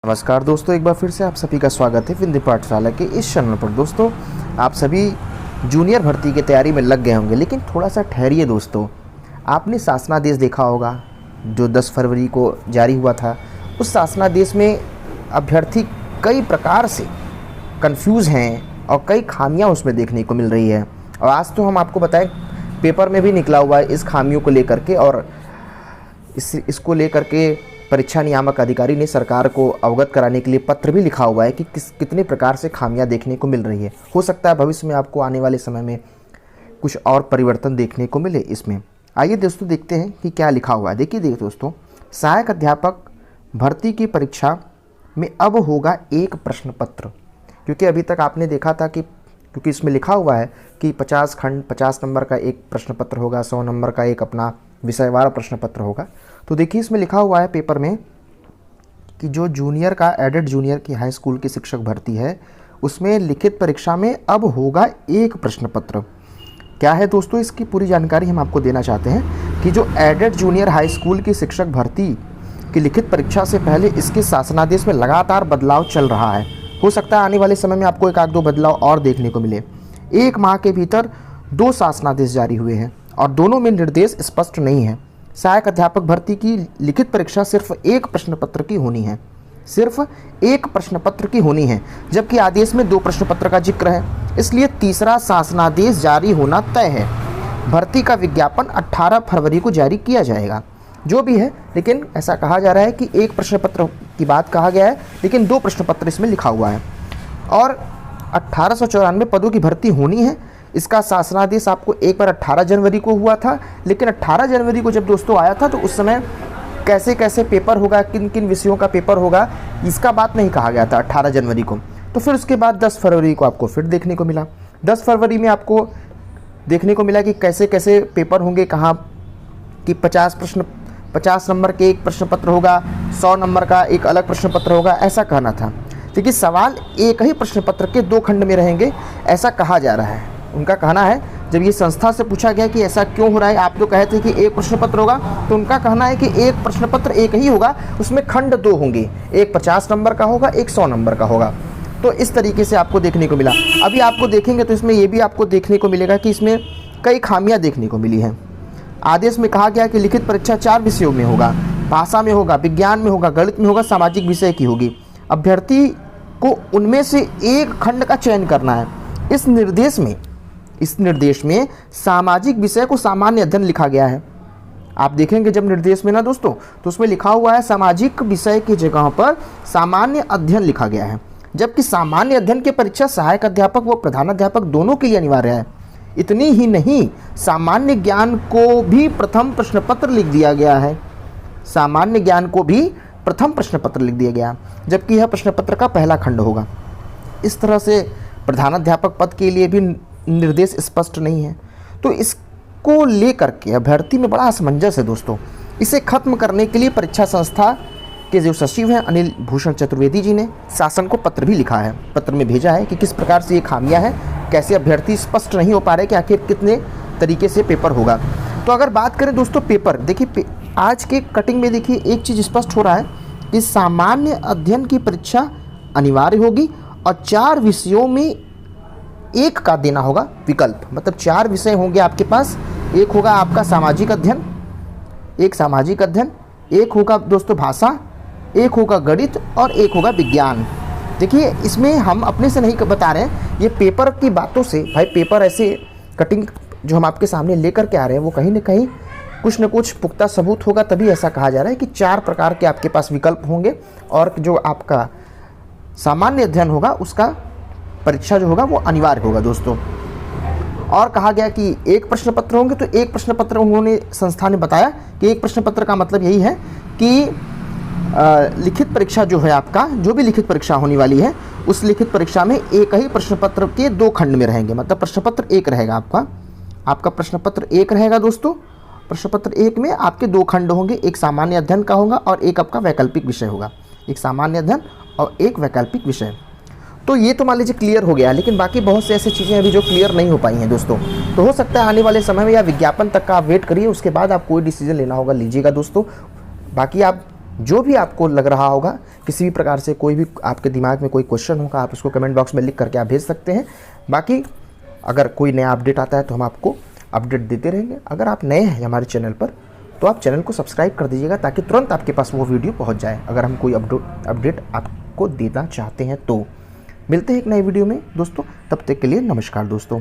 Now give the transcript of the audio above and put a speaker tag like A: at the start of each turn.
A: नमस्कार दोस्तों, एक बार फिर से आप सभी का स्वागत है विंध्य पाठशाला के इस चैनल पर। दोस्तों, आप सभी जूनियर भर्ती की तैयारी में लग गए होंगे, लेकिन थोड़ा सा ठहरिए दोस्तों। आपने शासनादेश देखा होगा जो 10 फरवरी को जारी हुआ था। उस शासनादेश में अभ्यर्थी कई प्रकार से कंफ्यूज हैं और कई खामियां उसमें देखने को मिल रही है। और आज तो हम आपको बताएं, पेपर में भी निकला हुआ है इस खामियों को लेकर के, और इसको लेकर के परीक्षा नियामक अधिकारी ने सरकार को अवगत कराने के लिए पत्र भी लिखा हुआ है कि कितने प्रकार से खामियां देखने को मिल रही है। हो सकता है भविष्य में आपको आने वाले समय में कुछ और परिवर्तन देखने को मिले इसमें। आइए दोस्तों देखते हैं कि क्या लिखा हुआ है। देखिए दोस्तों, सहायक अध्यापक भर्ती की परीक्षा में अब होगा एक प्रश्न पत्र। क्योंकि अभी तक आपने देखा था कि क्योंकि इसमें लिखा हुआ है कि 50 खंड 50 नंबर का एक प्रश्न पत्र होगा, 100 नंबर का एक अपना विषयवार प्रश्न पत्र होगा। तो देखिए इसमें लिखा हुआ है पेपर में कि जो जूनियर का एडेड जूनियर की हाई स्कूल की शिक्षक भर्ती है, उसमें लिखित परीक्षा में अब होगा एक प्रश्न पत्र। क्या है दोस्तों, इसकी पूरी जानकारी हम आपको देना चाहते हैं कि जो एडेड जूनियर हाई स्कूल की शिक्षक भर्ती की लिखित परीक्षा से पहले इसके शासनादेश में लगातार बदलाव चल रहा है। हो सकता है आने वाले समय में आपको एक आध दो बदलाव और देखने को मिले। 1 माह के भीतर 2 शासनादेश जारी हुए हैं और दोनों में निर्देश स्पष्ट नहीं है। सहायक अध्यापक भर्ती की लिखित परीक्षा सिर्फ एक प्रश्न पत्र की होनी है, सिर्फ एक प्रश्न पत्र की होनी है, जबकि आदेश में 2 प्रश्न पत्र का जिक्र है। इसलिए तीसरा शासनादेश जारी होना तय है। भर्ती का विज्ञापन 18 फरवरी को जारी किया जाएगा। जो भी है, लेकिन ऐसा कहा जा रहा है कि एक प्रश्न पत्र की बात कहा गया है, लेकिन 2 प्रश्न पत्र इसमें लिखा हुआ है। और 1894 पदों की भर्ती होनी है। इसका शासनादेश आपको एक बार 18 जनवरी को हुआ था, लेकिन 18 जनवरी को जब दोस्तों आया था तो उस समय कैसे कैसे पेपर होगा, किन किन विषयों का पेपर होगा, इसका बात नहीं कहा गया था 18 जनवरी को। तो फिर उसके बाद 10 फरवरी को आपको फिर देखने को मिला। 10 फरवरी में आपको देखने को मिला कि कैसे कैसे पेपर होंगे, कहाँ कि 50 नंबर के एक प्रश्न पत्र होगा, 100 नंबर का एक अलग प्रश्न पत्र होगा, ऐसा कहना था। लेकिन सवाल एक ही प्रश्न पत्र के 2 खंड में रहेंगे, ऐसा कहा जा रहा है। उनका कहना है, जब ये संस्था से पूछा गया कि ऐसा क्यों हो रहा है, आप तो कहे थे कि एक प्रश्न पत्र होगा, तो उनका कहना है कि एक प्रश्न पत्र एक ही होगा, उसमें खंड 2 होंगे, एक 50 नंबर का होगा, एक 100 नंबर का होगा। तो इस तरीके से आपको देखने को मिला। अभी आपको देखेंगे तो इसमें ये भी आपको देखने को मिलेगा कि इसमें कई खामियां देखने को मिली हैं। आदेश में कहा गया कि लिखित परीक्षा 4 विषयों में होगा, भाषा में होगा, विज्ञान में होगा, गणित में होगा, सामाजिक विषय की होगी। अभ्यर्थी को उनमें से एक खंड का चयन करना है। इस निर्देश में सामाजिक विषय को सामान्य अध्ययन लिखा गया है। आप देखेंगे जब निर्देश में ना दोस्तों, तो उसमें लिखा हुआ है सामाजिक विषय की जगह पर सामान्य अध्ययन लिखा गया है, जबकि सामान्य अध्ययन की परीक्षा सहायक अध्यापक व प्रधानाध्यापक दोनों के लिए अनिवार्य है। इतनी ही नहीं, सामान्य ज्ञान को भी प्रथम प्रश्न पत्र लिख दिया गया है। सामान्य ज्ञान को भी प्रथम प्रश्न पत्र लिख दिया गया, जबकि यह प्रश्न पत्र का पहला खंड होगा। इस तरह से प्रधानाध्यापक पद के लिए भी निर्देश स्पष्ट नहीं है। तो इसको लेकर के अभ्यर्थी में बड़ा असमंजस है दोस्तों। इसे खत्म करने के लिए परीक्षा संस्था के जो सचिव हैं अनिल भूषण चतुर्वेदी जी ने शासन को पत्र भी लिखा है। पत्र में भेजा है कि किस प्रकार से ये खामियां हैं, कैसे अभ्यर्थी स्पष्ट नहीं हो पा रहे कि आखिर कितने तरीके से पेपर होगा। तो अगर बात करें दोस्तों पेपर, देखिए आज के कटिंग में देखिए एक चीज़ स्पष्ट हो रहा है कि सामान्य अध्ययन की परीक्षा अनिवार्य होगी और 4 विषयों में एक का देना होगा विकल्प। मतलब 4 विषय होंगे आपके पास। एक होगा आपका सामाजिक अध्ययन, एक होगा दोस्तों भाषा, एक होगा गणित और एक होगा विज्ञान। देखिए इसमें हम अपने से नहीं बता रहे हैं, ये पेपर की बातों से, भाई पेपर ऐसे कटिंग जो हम आपके सामने लेकर के आ रहे हैं वो कहीं ना कहीं कुछ न कुछ पुख्ता सबूत होगा, तभी ऐसा कहा जा रहा है कि 4 प्रकार के आपके पास विकल्प होंगे और जो आपका सामान्य अध्ययन होगा उसका परीक्षा जो होगा वो अनिवार्य होगा दोस्तों। और कहा गया कि एक प्रश्न पत्र होंगे, तो एक प्रश्न पत्र उन्होंने संस्था ने बताया कि एक प्रश्न पत्र का मतलब यही है कि लिखित परीक्षा जो है आपका, जो भी लिखित परीक्षा होने वाली है, उस लिखित परीक्षा में एक ही प्रश्न पत्र के 2 खंड में रहेंगे। मतलब प्रश्न पत्र 1 रहेगा आपका प्रश्न पत्र 1 रहेगा दोस्तों। प्रश्न पत्र 1 में आपके 2 खंड होंगे, एक सामान्य अध्ययन का होगा और एक आपका वैकल्पिक विषय होगा। एक सामान्य अध्ययन और एक वैकल्पिक विषय। तो ये तो मान लीजिए क्लियर हो गया, लेकिन बाकी बहुत से ऐसी चीज़ें अभी जो क्लियर नहीं हो पाई हैं दोस्तों। तो हो सकता है आने वाले समय में या विज्ञापन तक का आप वेट करिए, उसके बाद आप कोई डिसीजन लेना होगा लीजिएगा दोस्तों। बाकी आप जो भी आपको लग रहा होगा, किसी भी प्रकार से कोई भी आपके दिमाग में कोई क्वेश्चन होगा, आप उसको कमेंट बॉक्स में लिख करके आप भेज सकते हैं। बाकी अगर कोई नया अपडेट आता है तो हम आपको अपडेट देते रहेंगे। अगर आप नए हैं हमारे चैनल पर तो आप चैनल को सब्सक्राइब कर दीजिएगा ताकि तुरंत आपके पास वो वीडियो पहुंच जाए, अगर हम कोई अपडेट आपको देना चाहते हैं तो। मिलते हैं एक नए वीडियो में दोस्तों, तब तक के लिए नमस्कार दोस्तों।